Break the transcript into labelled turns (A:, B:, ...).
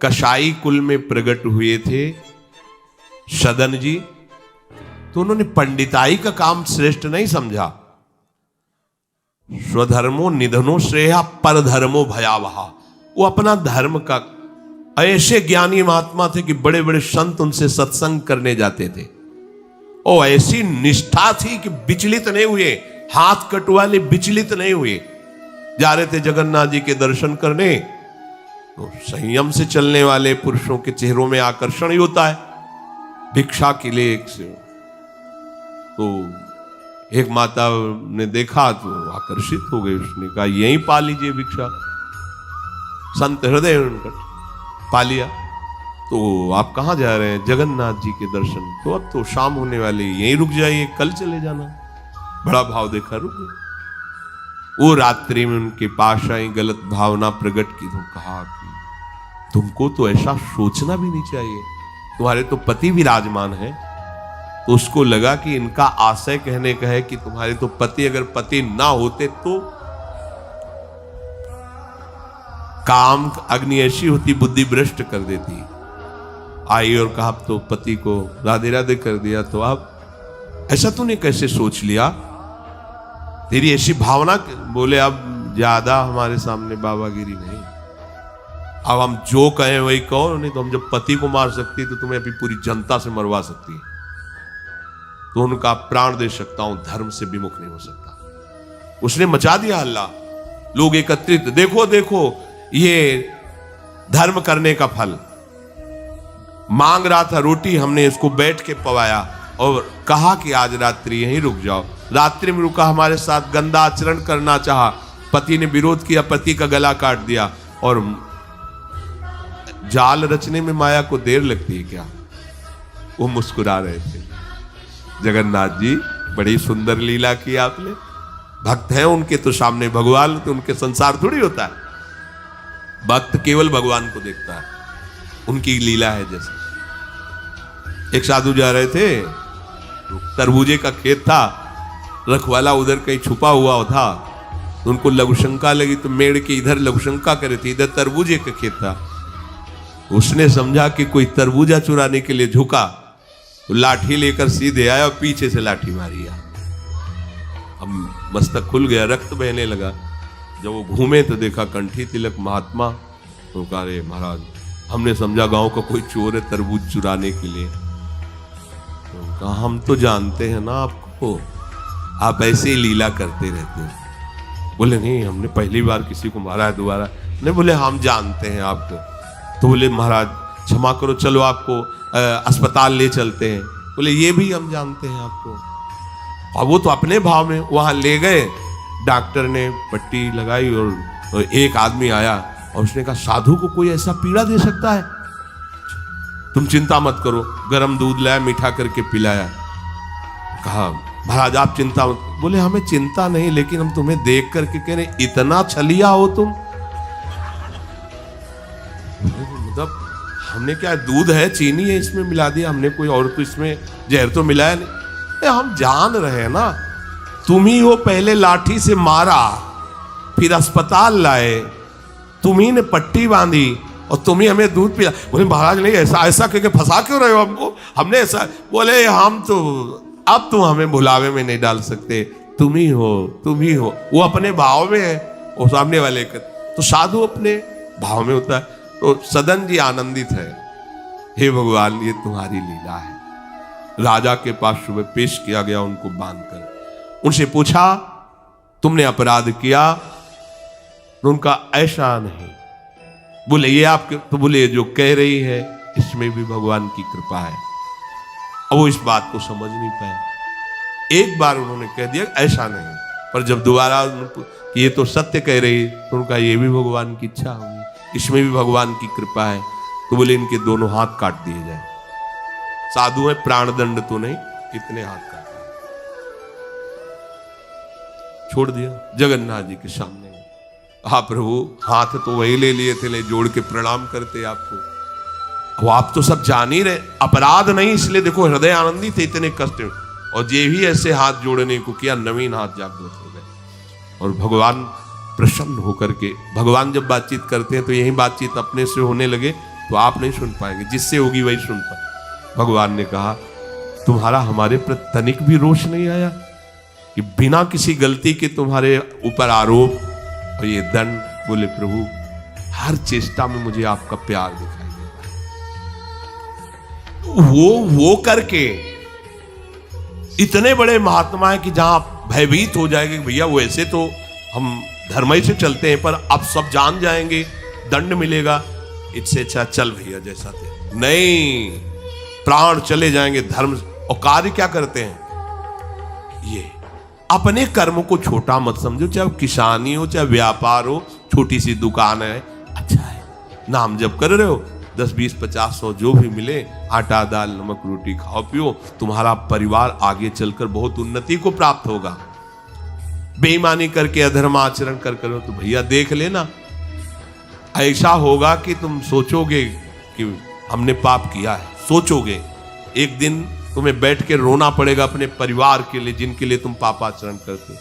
A: कसाई कुल में प्रकट हुए थे सदन जी, तो उन्होंने पंडिताई का काम श्रेष्ठ नहीं समझा। स्वधर्मो निधनो श्रेया परधर्मो भयावहा। वो अपना धर्म का, ऐसे ज्ञानी महात्मा थे कि बड़े बड़े संत उनसे सत्संग करने जाते थे और ऐसी निष्ठा थी कि विचलित नहीं हुए, हाथ कटवाले विचलित नहीं हुए। जा रहे थे जगन्नाथ जी के दर्शन करने, तो संयम से चलने वाले पुरुषों के चेहरों में आकर्षण ही होता है। भिक्षा के लिए एक माता ने देखा तो आकर्षित हो गई, उसने कहा यहीं पा लीजिए भिक्षा। संत हृदय उनका पा लिया। तो आप कहाँ जा रहे हैं? जगन्नाथ जी के दर्शन। तो अब तो शाम होने वाली, यहीं रुक जाइए, कल चले जाना। बड़ा भाव देखा, रुक गए। वो रात्रि में उनके पास आई, गलत भावना प्रकट की, तो कहा कि तुमको तो ऐसा सोचना भी नहीं चाहिए, तुम्हारे तो पति विराजमान है। तो उसको लगा कि इनका आशय कहने का है कि तुम्हारे तो पति, अगर पति ना होते तो काम अग्नि ऐसी होती, बुद्धि भ्रष्ट कर देती। आई और कहा अब तो पति को राधे राधे कर दिया, तो अब ऐसा तूने कैसे सोच लिया, तेरी ऐसी भावना। बोले अब ज्यादा हमारे सामने बाबागिरी नहीं, अब हम जो कहें वही कहो, नहीं तो हम जब पति को मार सकती तो तुम्हें अभी पूरी जनता से मरवा सकती है, तो उनका प्राण दे सकता हूं, धर्म से विमुख नहीं हो सकता। उसने मचा दिया हल्ला, लोग एकत्रित, देखो देखो ये धर्म करने का फल। मांग रहा था रोटी, हमने इसको बैठ के पवाया और कहा कि आज रात्रि यहीं रुक जाओ। रात्रि में रुका, हमारे साथ गंदा आचरण करना चाहा, पति ने विरोध किया, पति का गला काट दिया। और जाल रचने में माया को देर लगती है क्या? वो मुस्कुरा रहे थे। जगन्नाथ जी बड़ी सुंदर लीला की आपने, भक्त हैं उनके तो सामने भगवान, तो उनके संसार थोड़ी होता है। भक्त केवल भगवान को देखता है, उनकी लीला है। जैसे एक साधु जा रहे थे, तरबूजे का खेत था, रखवाला उधर कहीं छुपा हुआ था, तो उनको लघुशंका लगी, तो मेड़ के इधर लघुशंका करे थे, इधर तरबूजे का खेत था। उसने समझा कि कोई तरबूजा चुराने के लिए झुका, तो लाठी लेकर सीधे आया और पीछे से लाठी मारी। अब मस्तक खुल गया, रक्त बहने लगा। जब वो घूमे तो देखा कंठी तिलक महात्मा। तो कहा रे महाराज, हमने समझा गांव का कोई चोर है तरबूज चुराने के लिए। तो कहा हम तो जानते हैं ना आपको, आप ऐसे ही लीला करते रहते हैं। बोले नहीं, हमने पहली बार किसी को मारा है, दोबारा नहीं। बोले हम जानते हैं आपको। तो बोले महाराज क्षमा करो, चलो आपको अस्पताल ले चलते हैं। बोले ये भी हम जानते हैं आपको। और वो तो अपने भाव में वहां ले गए। डॉक्टर ने पट्टी लगाई और एक आदमी आया और उसने कहा साधु को कोई ऐसा पीड़ा दे सकता है? तुम चिंता मत करो। गर्म दूध लाया, मीठा करके पिलाया। कहा महाराज आप चिंता मत। बोले हमें चिंता नहीं, लेकिन हम तुम्हें देख करके कह रहे इतना छलिया हो तुम। मतलब हमने क्या, दूध है, चीनी है, इसमें मिला दिया हमने, कोई और तो इसमें जहर तो मिलाया नहीं। हम जान रहे हैं ना, तुम ही हो पहले लाठी से मारा, फिर अस्पताल लाए, तुम ही ने पट्टी बांधी और तुम ही हमें दूध पिला। बोले महाराज नहीं, ऐसा ऐसा करके फंसा क्यों रहे हो हमको? हमने ऐसा। बोले हम तो अब तुम हमें भुलावे में नहीं डाल सकते, तुम ही हो, तुम ही हो। वो अपने भाव में है, वो सामने वाले का। तो साधु अपने भाव में होता है। तो सदन जी आनंदित है, हे भगवान ये तुम्हारी लीला है। राजा के पास सुबह पेश किया गया उनको बांधकर। उनसे पूछा तुमने अपराध किया? तो उनका ऐसा नहीं। बोले ये आपके, तो बोले जो कह रही है इसमें भी भगवान की कृपा है। अब वो इस बात को समझ नहीं पाए। एक बार उन्होंने कह दिया ऐसा नहीं, पर जब दोबारा कि ये तो सत्य कह रही, तो उनका ये भी भगवान की इच्छा होगी, इसमें भी भगवान की कृपा है। तो बोले इनके दोनों हाथ काट दिए जाए। साधु है, प्राण दंड तो नहीं, कितने हाथ काट छोड़ दिया जगन्नाथ जी के सामने। हाँ प्रभु, हाथ तो वही ले लिए थे, ले जोड़ के प्रणाम करते आपको। वो आप तो सब जान ही रहे, अपराध नहीं, इसलिए देखो हृदय आनंदी थे, इतने कष्ट। और ये भी ऐसे हाथ जोड़ने को किया, नवीन हाथ जागृत हो गए। और भगवान प्रसन्न होकर के, भगवान जब बातचीत करते हैं तो यही बातचीत अपने से होने लगे, तो आप नहीं सुन पाएंगे, जिससे होगी वही सुन पाए। भगवान ने कहा तुम्हारा हमारे प्रति तनिक भी रोष नहीं आया कि बिना किसी गलती के तुम्हारे ऊपर आरोप और ये दंड। बोले प्रभु हर चेष्टा में मुझे आपका प्यार दिखाई देता है। वो करके इतने बड़े महात्मा है कि जहां भयभीत हो जाएंगे भैया वो ऐसे तो हम धर्म से चलते हैं, पर अब सब जान जाएंगे दंड मिलेगा, इससे अच्छा चल भैया जैसा थे। नहीं, प्राण चले जाएंगे धर्म। और कार्य क्या करते हैं, ये अपने कर्म को छोटा मत समझो, चाहे किसानी हो चाहे व्यापार हो, छोटी सी दुकान है, अच्छा है, नाम जप कर रहे हो, 10 20 50 100 जो भी मिले, आटा दाल नमक रोटी खाओ पियो, तुम्हारा परिवार आगे चलकर बहुत उन्नति को प्राप्त होगा। बेईमानी करके अधर्म आचरण कर करो तो भैया देख लेना, ऐसा होगा कि तुम सोचोगे कि हमने पाप किया है। सोचोगे एक दिन तुम्हें बैठ के रोना पड़ेगा अपने परिवार के लिए जिनके लिए तुम पापाचरण करते हो।